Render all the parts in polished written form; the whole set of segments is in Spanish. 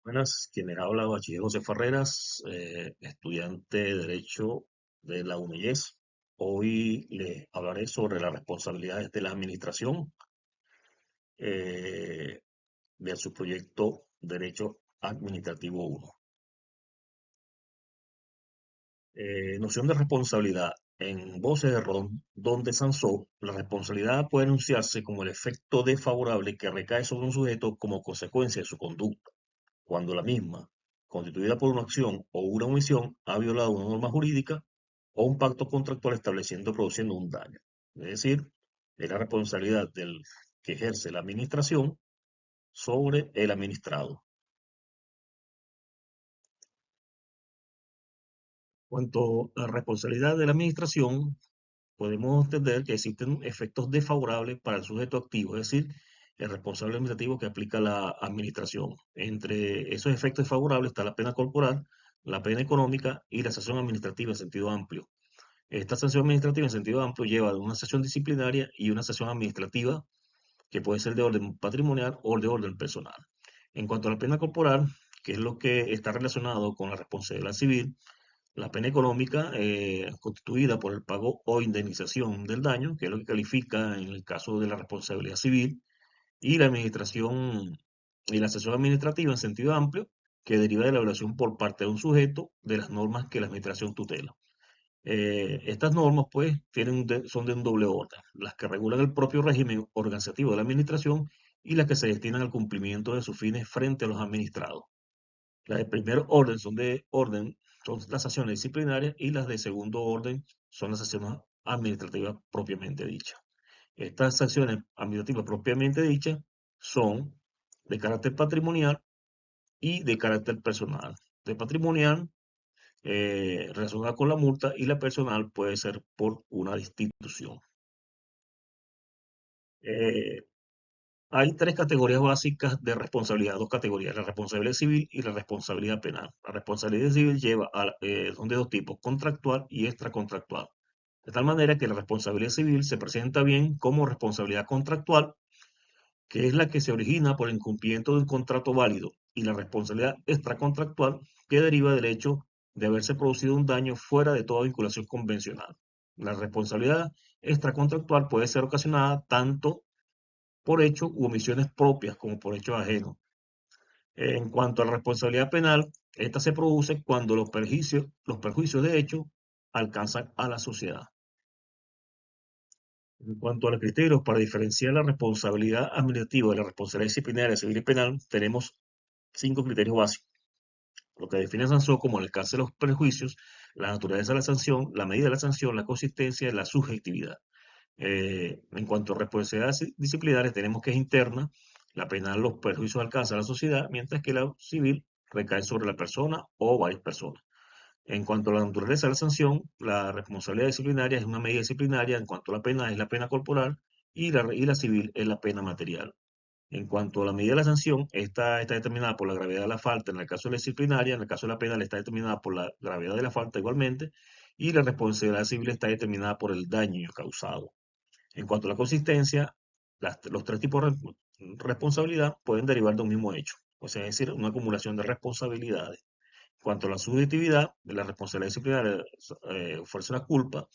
Buenas, quien les habla, bachiller José Ferreras, estudiante de Derecho de la UNIES. Hoy les hablaré sobre las responsabilidades de la administración eh, de su proyecto Derecho Administrativo 1. Noción de responsabilidad. En Voces de Rondón de Sansó, la responsabilidad puede enunciarse como el efecto desfavorable que recae sobre un sujeto como consecuencia de su conducta cuando la misma, constituida por una acción o una omisión, ha violado una norma jurídica o un pacto contractual estableciendo o produciendo un daño. Es decir, es la responsabilidad del que ejerce la administración sobre el administrado. Cuanto a la responsabilidad de la administración, podemos entender que existen efectos desfavorables para el sujeto activo, es decir, el responsable administrativo que aplica la administración. Entre esos efectos desfavorables está la pena corporal, la pena económica y la sanción administrativa en sentido amplio. Esta sanción administrativa en sentido amplio lleva de una sanción disciplinaria y una sanción administrativa que puede ser de orden patrimonial o de orden personal. En cuanto a la pena corporal, que es lo que está relacionado con la responsabilidad civil, la pena económica constituida por el pago o indemnización del daño, que es lo que califica en el caso de la responsabilidad civil, y la administración y la sanción administrativa en sentido amplio, que deriva de la violación por parte de un sujeto de las normas que la administración tutela. Estas normas, pues, son de un doble orden, las que regulan el propio régimen organizativo de la administración y las que se destinan al cumplimiento de sus fines frente a los administrados. Las de primer orden son las sanciones disciplinarias y las de segundo orden son las sanciones administrativas propiamente dichas. Estas sanciones administrativas propiamente dichas son de carácter patrimonial y de carácter personal. De patrimonial, relacionada con la multa, y la personal puede ser por una destitución. Eh, Hay tres categorías básicas de responsabilidad, dos categorías, la responsabilidad civil y la responsabilidad penal. La responsabilidad civil son de dos tipos, contractual y extracontractual. De tal manera que la responsabilidad civil se presenta bien como responsabilidad contractual, que es la que se origina por el incumplimiento de un contrato válido, y la responsabilidad extracontractual, que deriva del hecho de haberse producido un daño fuera de toda vinculación convencional. La responsabilidad extracontractual puede ser ocasionada tanto por hechos u omisiones propias como por hechos ajenos. En cuanto a la responsabilidad penal, esta se produce cuando los perjuicios de hecho alcanzan a la sociedad. En cuanto a los criterios para diferenciar la responsabilidad administrativa de la responsabilidad disciplinaria, civil y penal, tenemos 5 criterios básicos. Lo que define a sanción como el alcance de los perjuicios, la naturaleza de la sanción, la medida de la sanción, la consistencia y la subjetividad. En cuanto a responsabilidad disciplinaria, tenemos que es interna, la penal los perjuicios alcanzan a la sociedad, mientras que la civil recae sobre la persona o varias personas. En cuanto a la naturaleza de la sanción, la responsabilidad disciplinaria es una medida disciplinaria, en cuanto a la pena es la pena corporal y la civil es la pena material. En cuanto a la medida de la sanción, esta está determinada por la gravedad de la falta en el caso de la disciplinaria, en el caso de la penal está determinada por la gravedad de la falta igualmente, y la responsabilidad civil está determinada por el daño causado. En cuanto a la consistencia, los tres tipos de responsabilidad pueden derivar de un mismo hecho, o sea, es decir, una acumulación de responsabilidades. En cuanto a la subjetividad, la responsabilidad disciplinaria ofrece una culpa.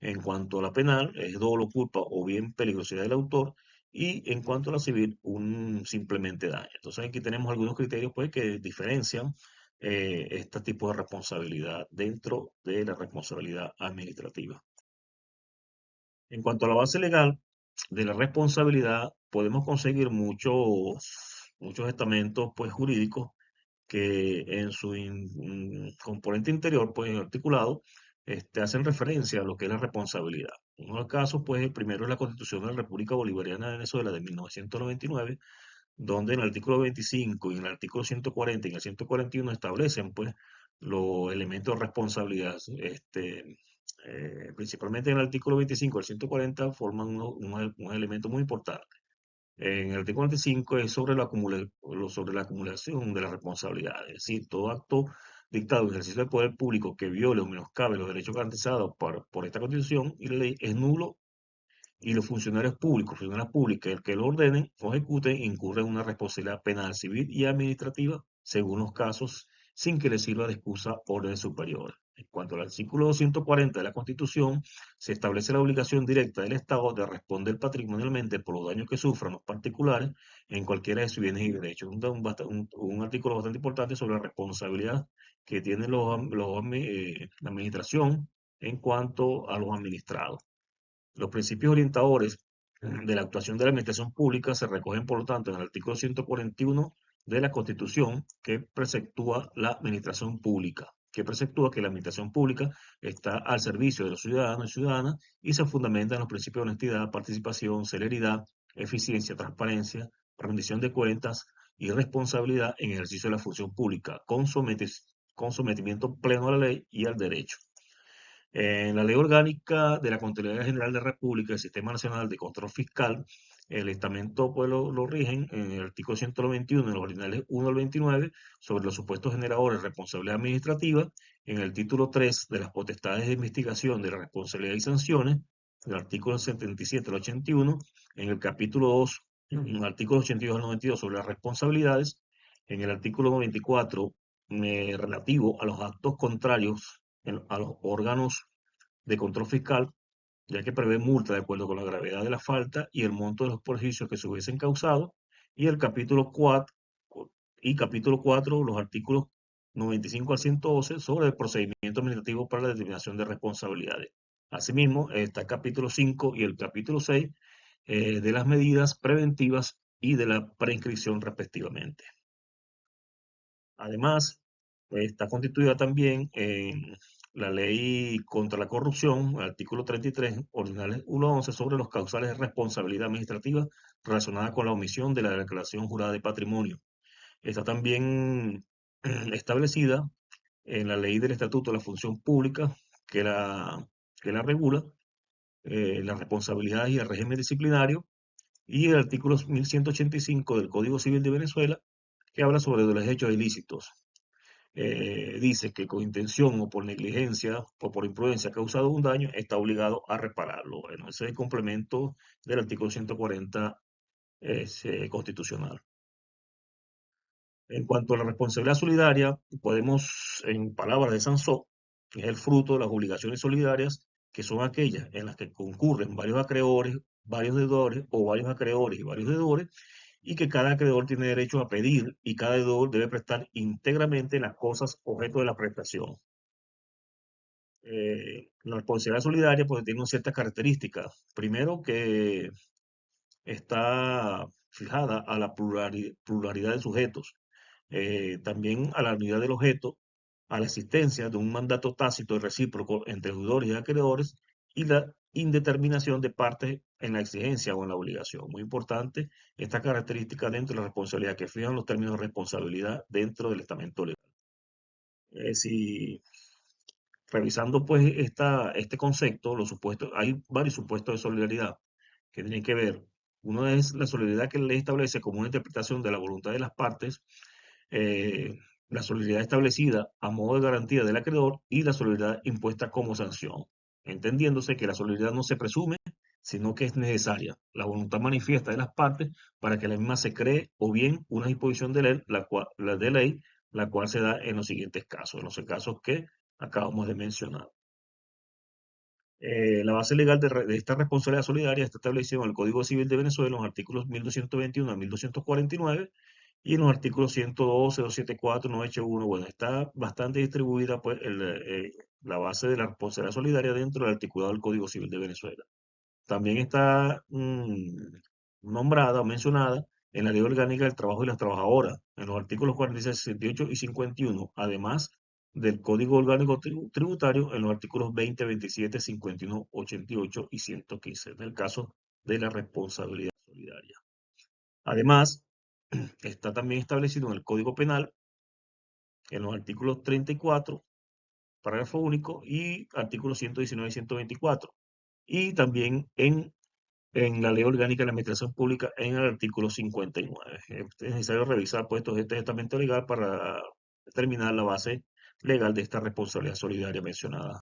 En cuanto a la penal, es dolo, culpa o bien peligrosidad del autor. Y en cuanto a la civil, un simplemente daño. Entonces aquí tenemos algunos criterios pues, que diferencian este tipo de responsabilidad dentro de la responsabilidad administrativa. En cuanto a la base legal de la responsabilidad, podemos conseguir muchos estamentos pues, jurídicos que en su componente interior, pues articulado, hacen referencia a lo que es la responsabilidad. Uno de los casos, pues el primero es la Constitución de la República Bolivariana de Venezuela de 1999, donde en el artículo 25 y en el artículo 140 y en el 141 establecen, pues, los elementos de responsabilidad. Principalmente en el artículo 25 y el 140 forman un elemento muy importante. En el artículo 45 es sobre la acumulación de las responsabilidades, es decir, todo acto dictado en ejercicio del poder público que viole o menoscabe los derechos garantizados por esta Constitución y la ley es nulo, y los funcionarios públicos, el que lo ordenen o ejecuten, incurren en una responsabilidad penal, civil y administrativa según los casos, sin que le sirva de excusa orden superior. En cuanto al artículo 140 de la Constitución, se establece la obligación directa del Estado de responder patrimonialmente por los daños que sufran los particulares en cualquiera de sus bienes y derechos. Un artículo bastante importante sobre la responsabilidad que tiene la administración en cuanto a los administrados. Los principios orientadores de la actuación de la administración pública se recogen, por lo tanto, en el artículo 141 de la Constitución, que preceptúa la administración pública, que preceptúa que la administración pública está al servicio de los ciudadanos y ciudadanas y se fundamenta en los principios de honestidad, participación, celeridad, eficiencia, transparencia, rendición de cuentas y responsabilidad en ejercicio de la función pública, con sometimiento pleno a la ley y al derecho. En la Ley Orgánica de la Contraloría General de la República, el Sistema Nacional de Control Fiscal, el estamento pues, lo rigen en el artículo 191, en los originales 1 al 29, sobre los supuestos generadores de responsabilidad administrativa, en el título 3 de las potestades de investigación de la responsabilidad y sanciones, el artículo 77 al 81, en el capítulo 2, en el artículo 82 al 92 sobre las responsabilidades, en el artículo 94 relativo a los actos contrarios a los órganos de control fiscal, ya que prevé multa de acuerdo con la gravedad de la falta y el monto de los perjuicios que se hubiesen causado, y el capítulo 4 los artículos 95 al 112 sobre el procedimiento administrativo para la determinación de responsabilidades. Asimismo, está el capítulo 5 y el capítulo 6 de las medidas preventivas y de la prescripción respectivamente. Además, está constituida también en la Ley contra la Corrupción, el artículo 33, ordinales 1 a 11, sobre los causales de responsabilidad administrativa relacionada con la omisión de la declaración jurada de patrimonio. Está también establecida en la Ley del Estatuto de la Función Pública, que la regula, las responsabilidades y el régimen disciplinario, y el artículo 1185 del Código Civil de Venezuela, que habla sobre los hechos ilícitos. Dice que con intención o por negligencia o por imprudencia ha causado un daño, está obligado a repararlo. Bueno, ese es el complemento del artículo 140 constitucional. En cuanto a la responsabilidad solidaria, podemos, en palabras de Sansó, que es el fruto de las obligaciones solidarias, que son aquellas en las que concurren varios acreedores, varios deudores o varios acreedores y varios deudores, y que cada acreedor tiene derecho a pedir y cada deudor debe prestar íntegramente las cosas objeto de la prestación. La responsabilidad solidaria pues tiene ciertas características. Primero, que está fijada a la pluralidad de sujetos, también a la unidad del objeto, a la existencia de un mandato tácito y recíproco entre deudores y acreedores y la indeterminación de partes en la exigencia o en la obligación. Muy importante esta característica dentro de la responsabilidad, que fijan los términos de responsabilidad dentro del estamento legal. Si revisando pues este concepto, los supuestos, hay varios supuestos de solidaridad que tienen que ver. Uno es la solidaridad que la ley establece como una interpretación de la voluntad de las partes, eh, la solidaridad establecida a modo de garantía del acreedor y la solidaridad impuesta como sanción, entendiéndose que la solidaridad no se presume, sino que es necesaria, la voluntad manifiesta de las partes para que la misma se cree, o bien una disposición de ley, la cual se da en los siguientes casos, en los casos que acabamos de mencionar. La base legal de esta responsabilidad solidaria está establecida en el Código Civil de Venezuela, en los artículos 1221 a 1249, y en los artículos 112, 274, 981. Bueno, está bastante distribuida pues, la base de la responsabilidad solidaria dentro del articulado del Código Civil de Venezuela. También está nombrada o mencionada en la Ley Orgánica del Trabajo y las Trabajadoras, en los artículos 46, 68 y 51, además del Código Orgánico Tributario en los artículos 20, 27, 51, 88 y 115, en el caso de la responsabilidad solidaria. Además, está también establecido en el Código Penal, en los artículos 34, parágrafo único, y artículos 119 y 124. Y también en la Ley Orgánica de la Administración Pública, en el artículo 59. Es necesario revisar pues, este testamento legal para determinar la base legal de esta responsabilidad solidaria mencionada.